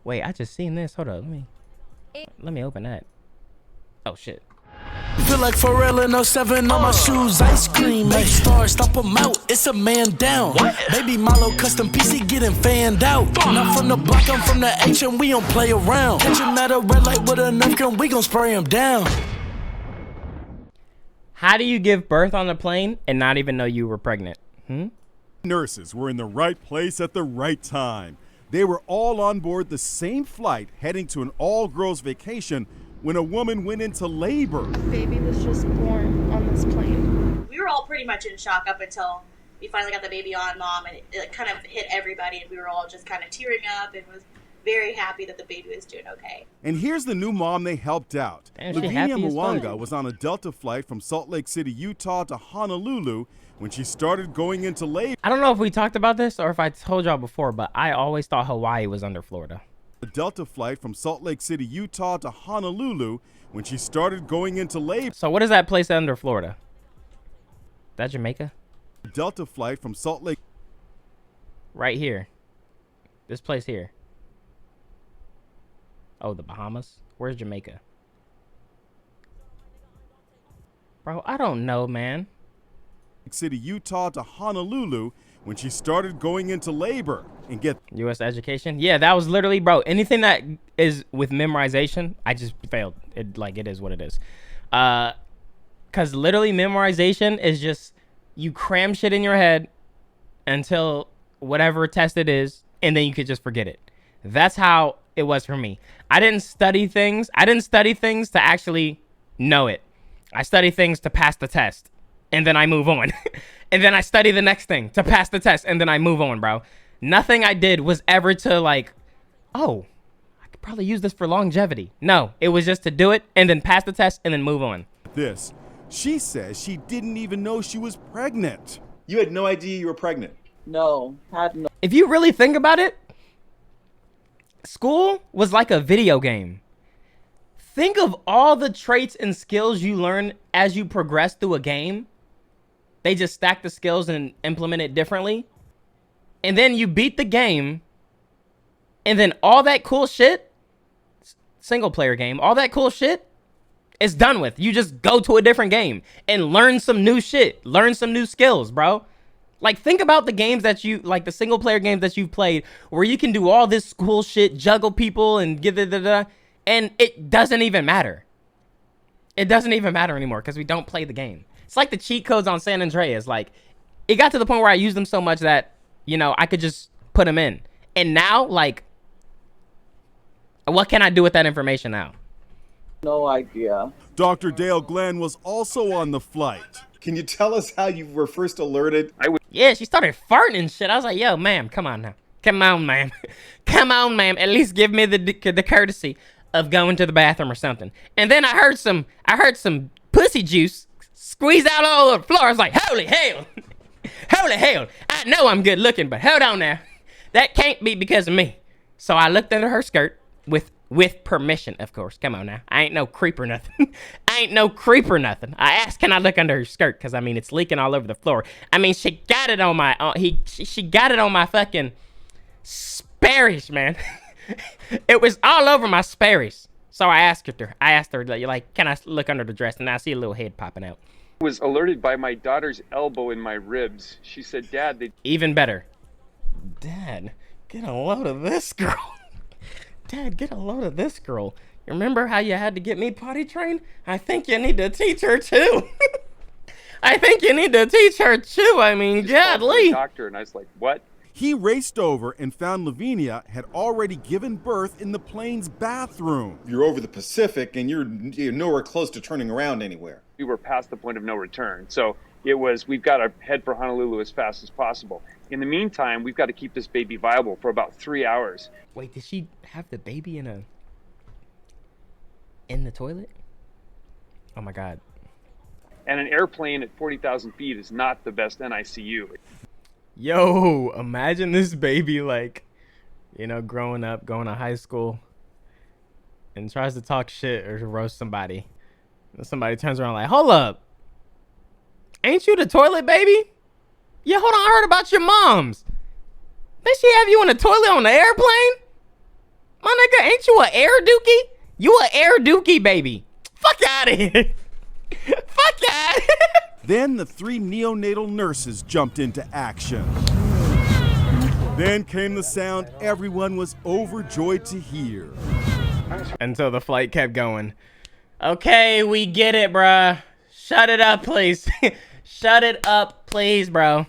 Wait, I just seen this. Hold up, let me open that. Oh shit. Feel like Pharrell in 07 on my shoes. Ice cream, make stars, stomp 'em out. It's a man down. Baby Milo custom PC getting fanned out. Not from the block, I'm from the H and we don't play around. Catch him at a red light with a Nerf gun, we gon' spray him down. How do you give birth on the plane and not even know you were pregnant? Nurses were in the right place at the right time. They were all on board the same flight heading to an all-girls vacation when a woman went into labor. Baby was just born on this plane. We were all pretty much in shock up until we finally got the baby on Mom, and it kind of hit everybody, and we were all just kind of tearing up and was very happy that the baby was doing okay. And here's the new mom they helped out. Damn, she Lavinia happy as fuck. Mwanga was on a Delta flight from Salt Lake City, Utah to Honolulu when she started going into labor. I don't know if we talked about this or if I told y'all before, but I always thought Hawaii was under Florida. A Delta flight from Salt Lake City, Utah to Honolulu when she started going into labor. So what is that place under Florida? That Jamaica? Delta flight from Salt Lake. Right here. This place here. Oh, the Bahamas? Where's Jamaica? Bro, I don't know, man. City, Utah to Honolulu when she started going into labor. And get U.S. education? Yeah, that was literally, bro, anything that is with memorization, I just failed. It is what it is. Because literally memorization is just, you cram shit in your head until whatever test it is, and then you could just forget it. That's how it was for me. I didn't study things. To actually know it. I study things to pass the test, and then I move on. And then I study the next thing to pass the test, and then I move on, bro. Nothing I did was ever to like, oh, I could probably use this for longevity. No, it was just to do it and then pass the test and then move on. this. She says she didn't even know she was pregnant. You had no idea you were pregnant? No, had no. If you really think about it, school was like a video game. Think of all the traits and skills you learn as you progress through a game. They just stack the skills and implement it differently. And then you beat the game. And then all that cool shit, single player game, all that cool shit is done with. You just go to a different game and learn some new shit. Learn some new skills, bro. Like, think about the games that you, like the single player games that you've played where you can do all this cool shit, juggle people and get da-da-da, and it doesn't even matter. It doesn't even matter anymore because we don't play the game. It's like the cheat codes on San Andreas. Like, it got to the point where I used them so much that, you know, I could just put them in. And now, like, what can I do with that information now? No idea. Dr. Dale Glenn was also on the flight. Can you tell us how you were first alerted? Yeah, she started farting and shit. I was like, yo, ma'am, come on now. Come on, ma'am. Come on, ma'am. At least give me the courtesy of going to the bathroom or something. And then I heard some pussy juice squeeze out all over the floor. I was like, holy hell. Holy hell. I know I'm good looking, but hold on now. That can't be because of me. So I looked under her skirt with permission, of course. Come on now. I ain't no creep or nothing. I ain't no creep or nothing. I asked, can I look under her skirt? Because, I mean, it's leaking all over the floor. I mean, she got it on my, she got it on my fucking Sperry's, man. It was all over my Sperry's. So I asked her, like, can I look under the dress? And I see a little head popping out. Was alerted by my daughter's elbow in my ribs. She said, Dad, they... Even better. Dad, get a load of this girl. Dad, get a load of this girl. You remember how you had to get me potty trained? I think you need to teach her too. I think you need to teach her too. I mean, godly. Doctor, and I was like, what? He raced over and found Lavinia had already given birth in the plane's bathroom. You're over the Pacific and you're nowhere close to turning around anywhere. We were past the point of no return. So it was, we've got to head for Honolulu as fast as possible. In the meantime, we've got to keep this baby viable for about 3 hours. Wait, did she have the baby in the toilet? Oh my God. And an airplane at 40,000 feet is not the best NICU. Yo, imagine this baby, like, you know, growing up, going to high school, and tries to talk shit or to roast somebody. And somebody turns around like, hold up. Ain't you the toilet baby? Yeah, hold on, I heard about your mom's. Did she have you in the toilet on the airplane? My nigga, ain't you an air dookie? You an air dookie, baby. Fuck out of here. Fuck out of here. Then the 3 neonatal nurses jumped into action. Then came the sound everyone was overjoyed to hear. Until the flight kept going. Okay, we get it, bruh. Shut it up, please. Shut it up, please, bro.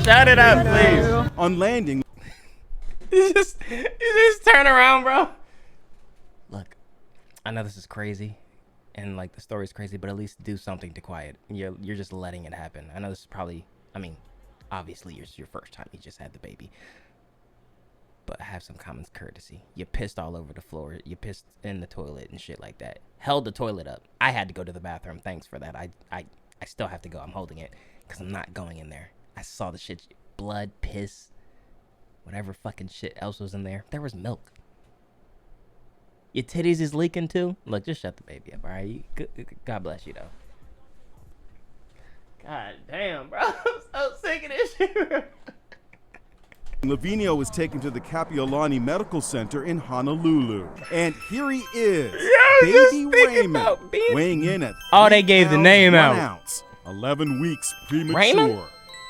Shut it up, please. On landing, You just turn around, bro. Look, I know this is crazy, and like the story's crazy, but at least do something to quiet. You're just letting it happen. I know this is probably, I mean, obviously it's your first time. You just had the baby, but have some common courtesy. You pissed all over the floor. You pissed in the toilet and shit like that. Held the toilet up. I had to go to the bathroom. Thanks for that. I still have to go. I'm holding it because I'm not going in there. I saw the shit, blood, piss, whatever fucking shit else was in there. There was milk. Your titties is leaking too? Look, just shut the baby up, all right? God bless you, though. God damn, bro. I'm so sick of this shit. Lavinio was taken to the Kapiolani Medical Center in Honolulu. And here he is, baby Raymond, weighing in at 3 they gave the name pounds, 1 out. ounce, 11 weeks premature. Raymond?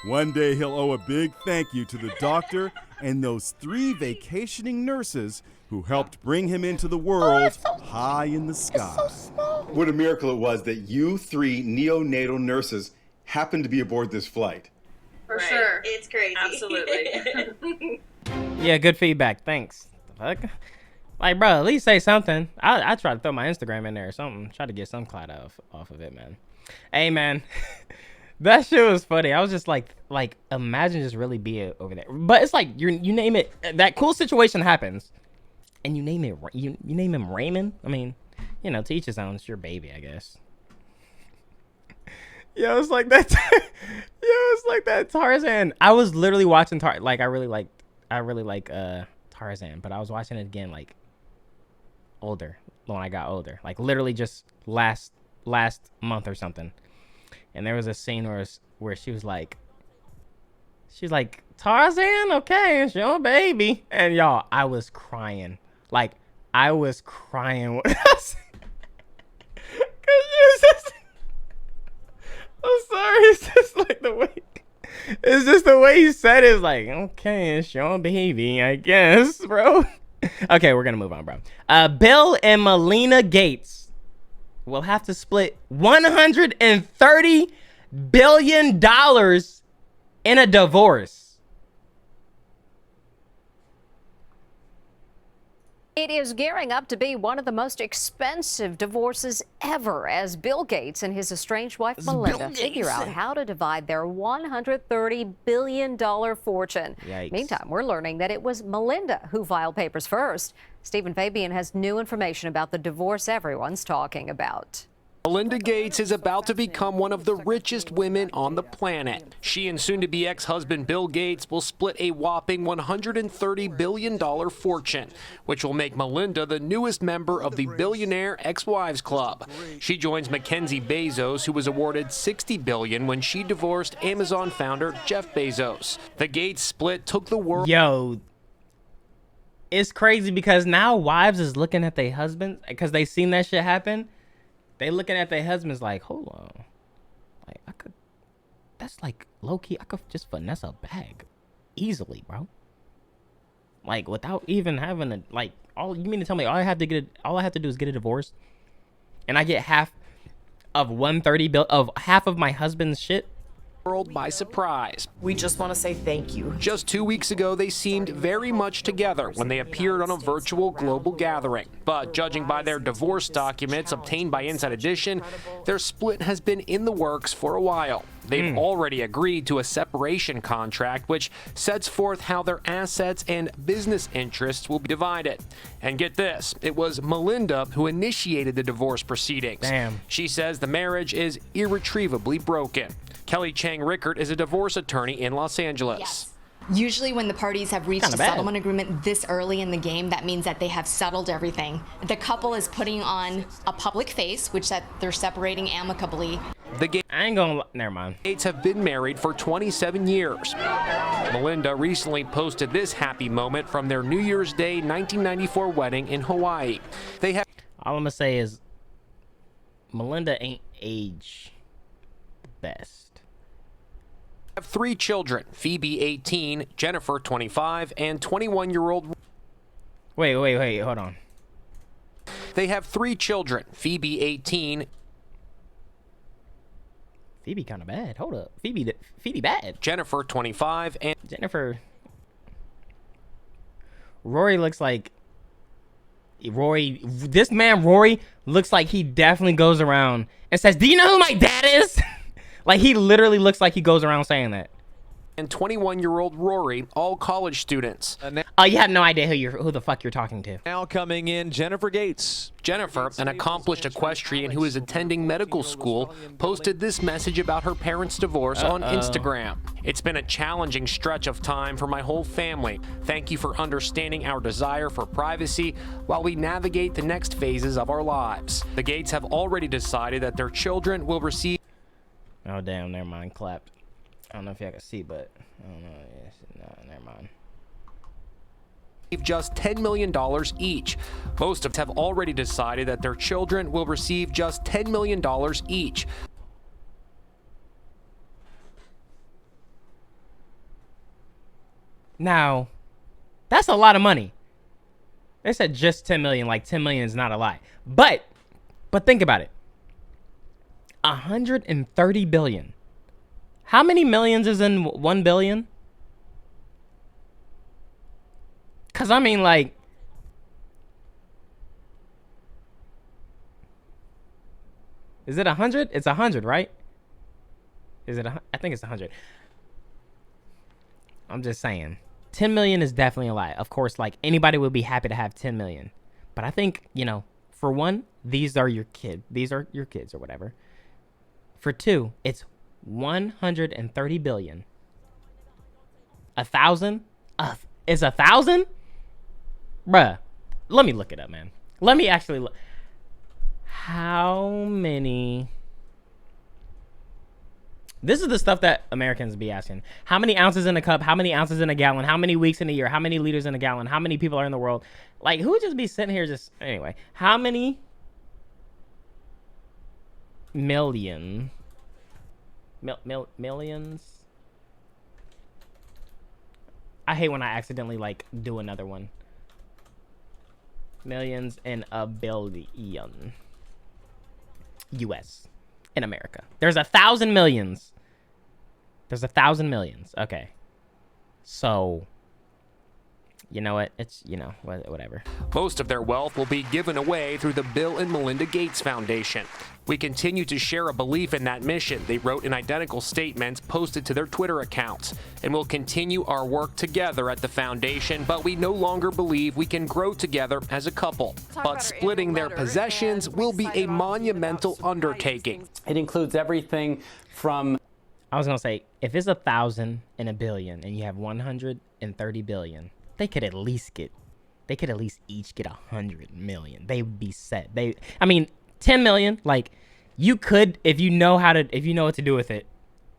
One day he'll owe a big thank you to the doctor and those 3 vacationing nurses who helped bring him into the world high in the sky. What a miracle it was that you 3 neonatal nurses happened to be aboard this flight. For sure. It's crazy. Absolutely. Yeah, good feedback. Thanks. The fuck? Like, bro, at least say something. I tried to throw my Instagram in there or something. Try to get some clout off of it, man. Hey, man. That shit was funny. I was just like imagine just really be over there. But it's like you name it. That cool situation happens, and you name it. You name him Raymond. I mean, you know, to each his own. It's your baby, I guess. Yo, it's like that. It's like that Tarzan. I was literally watching I really like Tarzan, but I was watching it again like older when I got older, like literally just last month or something. And there was a scene where she was like, Tarzan, okay, it's your baby. And y'all, I was crying. Like, I was crying. I'm sorry, it's just like the way he said it is like, okay, it's your baby, I guess, bro. Okay, we're gonna move on, bro. Bill and Melinda Gates will have to split $130 billion in a divorce. It is gearing up to be one of the most expensive divorces ever as Bill Gates and his estranged wife Melinda figure out how to divide their $130 billion fortune. Yikes. Meantime, we're learning that it was Melinda who filed papers first. Stephen Fabian has new information about the divorce everyone's talking about. Melinda Gates is about to become one of the richest women on the planet. She and soon-to-be ex-husband Bill Gates will split a whopping $130 billion fortune, which will make Melinda the newest member of the Billionaire Ex-Wives Club. She joins Mackenzie Bezos, who was awarded $60 billion when she divorced Amazon founder Jeff Bezos. The Gates split took the world... Yo, it's crazy because now wives is looking at their husbands because they seen that shit happen. They looking at their husbands like, hold on, like that's like low key. I could just finesse a bag easily, bro. Like without even having a all. You mean to tell me all I have to do is get a divorce, and I get half of half of my husband's shit? World by surprise. We just want to say thank you. Just 2 weeks ago, they seemed very much together when they appeared on a virtual global gathering. But judging by their divorce documents obtained by Inside Edition, their split has been in the works for a while. They've already agreed to a separation contract, which sets forth how their assets and business interests will be divided. And get this, it was Melinda who initiated the divorce proceedings. Damn. She says the marriage is irretrievably broken. Kelly Chang Rickert is a divorce attorney in Los Angeles. Yes. Usually when the parties have reached a settlement agreement this early in the game, that means that they have settled everything. The couple is putting on a public face, which that they're separating amicably. I ain't gonna. Never mind. Gates have been married for 27 years. Melinda recently posted this happy moment from their New Year's Day 1994 wedding in Hawaii. They have. All I'm gonna say is, Melinda ain't age best. Have 3 children: Phoebe, 18, Jennifer, 25, and 21-year-old. Wait, hold on. They have 3 children: Phoebe, 18. Phoebe kind of bad. Hold up, Phoebe bad. Jennifer, 25, and Jennifer. Rory looks like. This man Rory looks like he definitely goes around and says, "Do you know who my dad is?" Like, he literally looks like he goes around saying that. And 21-year-old Rory, all college students. Oh, you have no idea who the fuck you're talking to. Now coming in, Jennifer Gates. Jennifer, an accomplished equestrian who is attending medical school, posted this message about her parents' divorce on Instagram. It's been a challenging stretch of time for my whole family. Thank you for understanding our desire for privacy while we navigate the next phases of our lives. The Gates have already decided that their children will receive. Oh, damn, never mind. Clapped. I don't know if y'all can see, but I don't know. Yes, no, never mind. Just $10 million each. Most of them have already decided that their children will receive just $10 million each. Now, that's a lot of money. They said just 10 million, like 10 million is not a lot. But think about it. 130 billion. How many millions is in 1 billion? Cause I mean, like, is it 100? It's 100, right? Is it? I think it's 100. I'm just saying, 10 million is definitely a lot. Of course, like, anybody would be happy to have 10 million, but I think, you know, for one, these are your kids or whatever. For 2, it's 130 billion. 1,000? Is 1,000? Bruh, let me look it up, man. Let me actually look. How many? This is the stuff that Americans be asking. How many ounces in a cup? How many ounces in a gallon? How many weeks in a year? How many liters in a gallon? How many people are in the world? Like, who would just be sitting here just... Anyway, how many million... millions? I hate when I accidentally, like, do another one. Millions in a billion. U.S. in America. There's 1,000 millions. There's 1,000 millions. Okay. So, you know what? It's, you know, whatever. Most of their wealth will be given away through the Bill and Melinda Gates Foundation. We continue to share a belief in that mission, they wrote in identical statements posted to their Twitter accounts, and will continue our work together at the foundation, but we no longer believe we can grow together as a couple. But splitting their possessions will be a monumental undertaking. It includes everything from... I was going to say, if it's 1,000 and a billion and you have 130 billion, they could at least each get 100 million. They would be set. I mean, 10 million, like, you could, if you know what to do with it,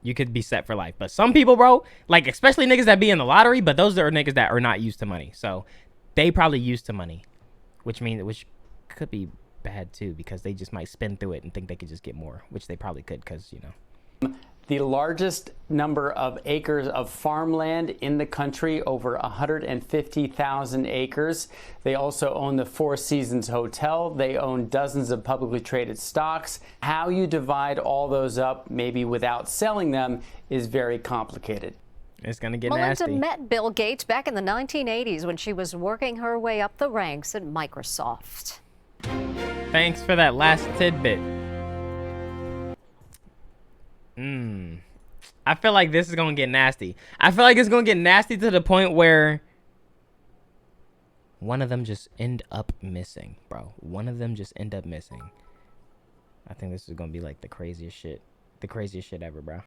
you could be set for life. But some people, bro, like, especially niggas that be in the lottery, but those are niggas that are not used to money. So they probably used to money, which could be bad too, because they just might spin through it and think they could just get more, which they probably could, because, you know. The largest number of acres of farmland in the country, over 150,000 acres. They also own the Four Seasons Hotel. They own dozens of publicly traded stocks. How you divide all those up, maybe without selling them, is very complicated. It's going to get Melinda nasty. met Bill Gates back in the 1980s when she was working her way up the ranks at Microsoft. Thanks for that last tidbit. I feel like this is going to get nasty. I feel like it's going to get nasty to the point where one of them just end up missing, bro. One of them just end up missing. I think this is going to be like the craziest shit ever, bro.